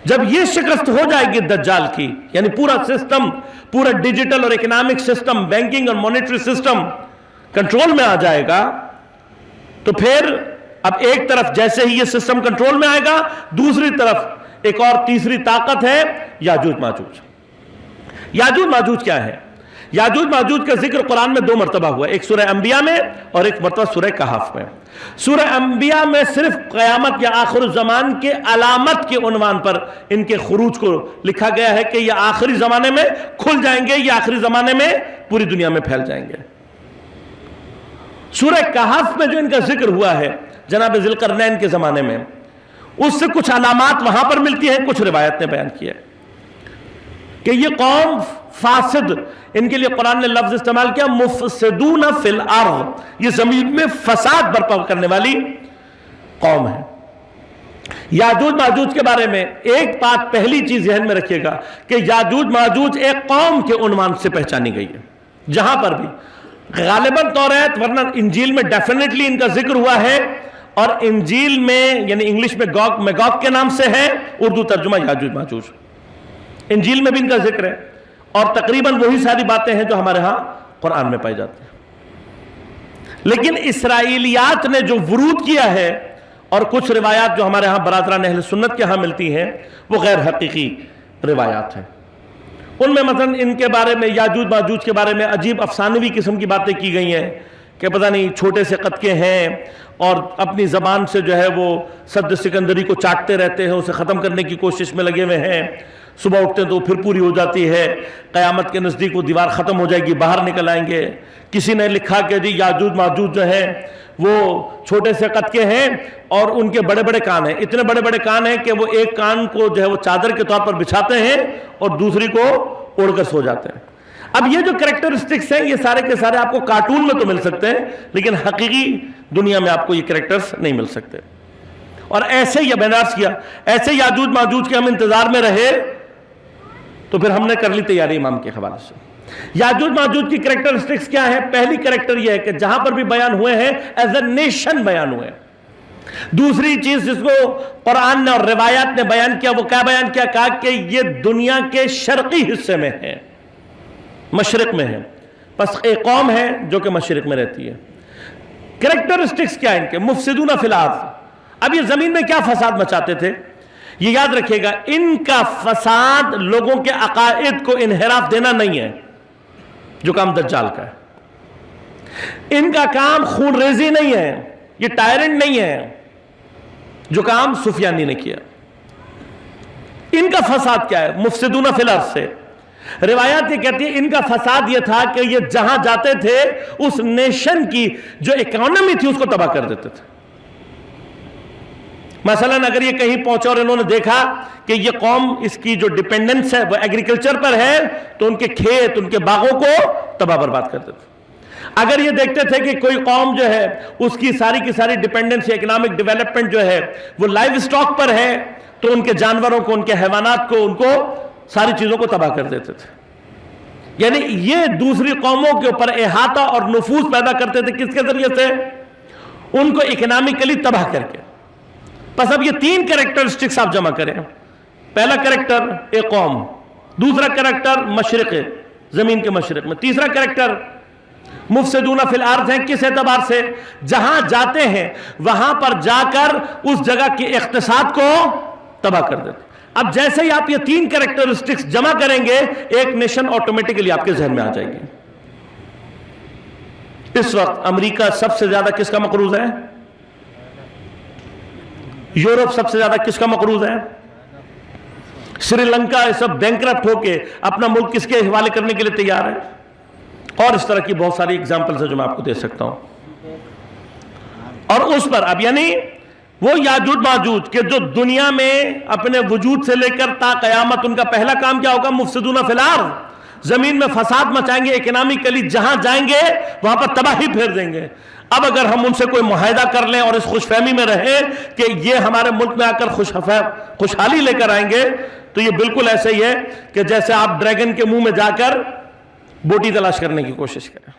جب یہ شکست ہو جائے گی دجال کی، یعنی پورا سسٹم، پورا ڈیجیٹل اور اکنامک سسٹم، بینکنگ اور مانیٹری سسٹم کنٹرول میں آ جائے گا، تو پھر اب ایک طرف جیسے ہی یہ سسٹم کنٹرول میں آئے گا، دوسری طرف ایک اور تیسری طاقت ہے یاجوج ماجوج۔ یاجوج ماجوج کیا ہے؟ یاجوج ماجوج کا ذکر قرآن میں 2 مرتبہ ہوا ہے، ایک سورہ انبیاء میں اور ایک مرتبہ سورہ کہف میں۔ سورہ انبیاء میں صرف قیامت یا آخر الزمان کے علامت کے عنوان پر ان کے خروج کو لکھا گیا ہے کہ یہ آخری زمانے میں کھل جائیں گے، یہ آخری زمانے میں پوری دنیا میں پھیل جائیں گے۔ سورہ کہف میں جو ان کا ذکر ہوا ہے جناب ذوالقرنین کے زمانے میں، اس سے کچھ علامات وہاں پر ملتی ہیں، کچھ روایت نے بیان کیا ہے کہ یہ قوم فاسد، ان کے لیے قرآن نے لفظ استعمال کیا مفسدون فی الارض، یہ زمین میں فساد برپا کرنے والی قوم ہے۔ یاجوج ماجوج کے بارے میں ایک بات پہلی چیز ذہن میں رکھیے گا کہ یاجوج ماجوج ایک قوم کے عنوان سے پہچانی گئی ہے، جہاں پر بھی غالباً توریت ورنہ انجیل میں ڈیفینیٹلی ان کا ذکر ہوا ہے، اور انجیل میں یعنی انگلش میں گوگ میگوگ کے نام سے ہے، اردو ترجمہ یاجوج ماجوج، انجیل میں بھی ان کا ذکر ہے، اور تقریباً وہی ساری باتیں ہیں جو ہمارے ہاں قرآن میں پائی جاتی ہیں۔ لیکن اسرائیلیات نے جو ورود کیا ہے اور کچھ روایات جو ہمارے ہاں برادران اہل سنت کے ہاں ملتی ہیں وہ غیر حقیقی روایات ہیں۔ ان میں مثلا ان کے بارے میں یاجوج ماجوج کے بارے میں عجیب افسانوی قسم کی باتیں کی گئی ہیں کہ پتہ نہیں چھوٹے سے قد کے ہیں اور اپنی زبان سے جو ہے وہ سد سکندری کو چاٹتے رہتے ہیں، اسے ختم کرنے کی کوشش میں لگے ہوئے ہیں، صبح اٹھتے ہیں تو پھر پوری ہو جاتی ہے، قیامت کے نزدیک وہ دیوار ختم ہو جائے گی، باہر نکل آئیں گے۔ کسی نے لکھا کہ جی یاجوج ماجوج جو ہے وہ چھوٹے سے قد کے ہیں اور ان کے بڑے بڑے کان ہیں، اتنے بڑے بڑے کان ہیں کہ وہ ایک کان کو جو ہے وہ چادر کے طور پر بچھاتے ہیں اور دوسری کو اوڑھ کر سو جاتے ہیں۔ اب یہ جو کریکٹرسٹکس ہیں یہ سارے کے سارے آپ کو کارٹون میں تو مل سکتے ہیں، لیکن حقیقی دنیا میں آپ کو یہ کریکٹرز نہیں مل سکتے۔ اور ایسے یہ بینارس کیا، ایسے یاجوج ماجوج کے ہم انتظار میں رہے تو پھر ہم نے کر لی تیاری امام کے حوالے سے۔ یاجوج ماجوج کی کریکٹرسٹکس کیا ہے؟ پہلی کریکٹر یہ ہے کہ جہاں پر بھی بیان ہوئے ہیں ایز اے نیشن بیان ہوئے ہیں۔ دوسری چیز جس کو قرآن نے اور روایات نے بیان کیا وہ کیا بیان کیا؟ کہا کہ یہ دنیا کے شرقی حصے میں ہے، مشرق میں ہے، بس ایک قوم ہے جو کہ مشرق میں رہتی ہے۔ کریکٹرسٹکس کیا ان کے؟ مفسدون فی الارض۔ اب یہ زمین میں کیا فساد مچاتے تھے؟ یہ یاد رکھیے گا، ان کا فساد لوگوں کے عقائد کو انحراف دینا نہیں ہے جو کام دجال کا ہے، ان کا کام خون ریزی نہیں ہے، یہ ٹائرنٹ نہیں ہے جو کام سفیانی نے کیا۔ ان کا فساد کیا ہے؟ مفسدون فی الارض سے روایات یہ کہتی ہے ان کا فساد یہ تھا کہ یہ جہاں جاتے تھے اس نیشن کی جو اکانومی تھی اس کو تباہ کر دیتے تھے۔ مثلا اگر یہ کہیں پہنچا اور انہوں نے دیکھا کہ یہ قوم اس کی جو ڈیپینڈنس ہے وہ ایگریکلچر پر ہے تو ان کے کھیت، ان کے باغوں کو تباہ برباد کر دیتے تھے۔ اگر یہ دیکھتے تھے کہ کوئی قوم جو ہے اس کی ساری ڈیپینڈنس یا اکنامک ڈیولپمنٹ جو ہے وہ لائیو سٹاک پر ہے تو ان کے جانوروں کو، ان کے حیوانات کو، ان کو ساری چیزوں کو تباہ کر دیتے تھے۔ یعنی یہ دوسری قوموں کے اوپر احاطہ اور نفوذ پیدا کرتے تھے، کس کے ذریعے سے؟ ان کو اکنامکلی تباہ کر کے۔ بس اب یہ 3 کریکٹرسٹکس آپ جمع کریں۔ پہلا کریکٹر ایک قوم، دوسرا کریکٹر مشرق، زمین کے مشرق میں، تیسرا کریکٹر مفسدون فی الارض ہیں۔ کس اعتبار سے؟ جہاں جاتے ہیں وہاں پر جا کر اس جگہ کے اقتصاد کو تباہ کر دیتے۔ اب جیسے ہی آپ یہ 3 کریکٹرسٹکس جمع کریں گے ایک نیشن آٹومیٹکلی آپ کے ذہن میں آ جائے گی۔ اس وقت امریکہ سب سے زیادہ کس کا مقروض ہے؟ یورپ سب سے زیادہ کس کا مقروض ہے؟ سری لنکا سب بینکرپٹ ہو کے اپنا ملک کس کے حوالے کرنے کے لیے تیار ہے؟ اور اس طرح کی بہت ساری اگزامپلز ہیں جو میں آپ کو دے سکتا ہوں۔ اور اس پر اب یعنی وہ یاجوج ماجوج کہ جو دنیا میں اپنے وجود سے لے کر تا قیامت ان کا پہلا کام کیا ہوگا؟ مفسدون فی الارض، زمین میں فساد مچائیں گے، اکنامکلی جہاں جائیں گے وہاں پر تباہی پھیر دیں گے۔ اب اگر ہم ان سے کوئی معاہدہ کر لیں اور اس خوش فہمی میں رہیں کہ یہ ہمارے ملک میں آ کر خوشحالی لے کر آئیں گے تو یہ بالکل ایسے ہی ہے کہ جیسے آپ ڈریگن کے منہ میں جا کر بوٹی تلاش کرنے کی کوشش کریں۔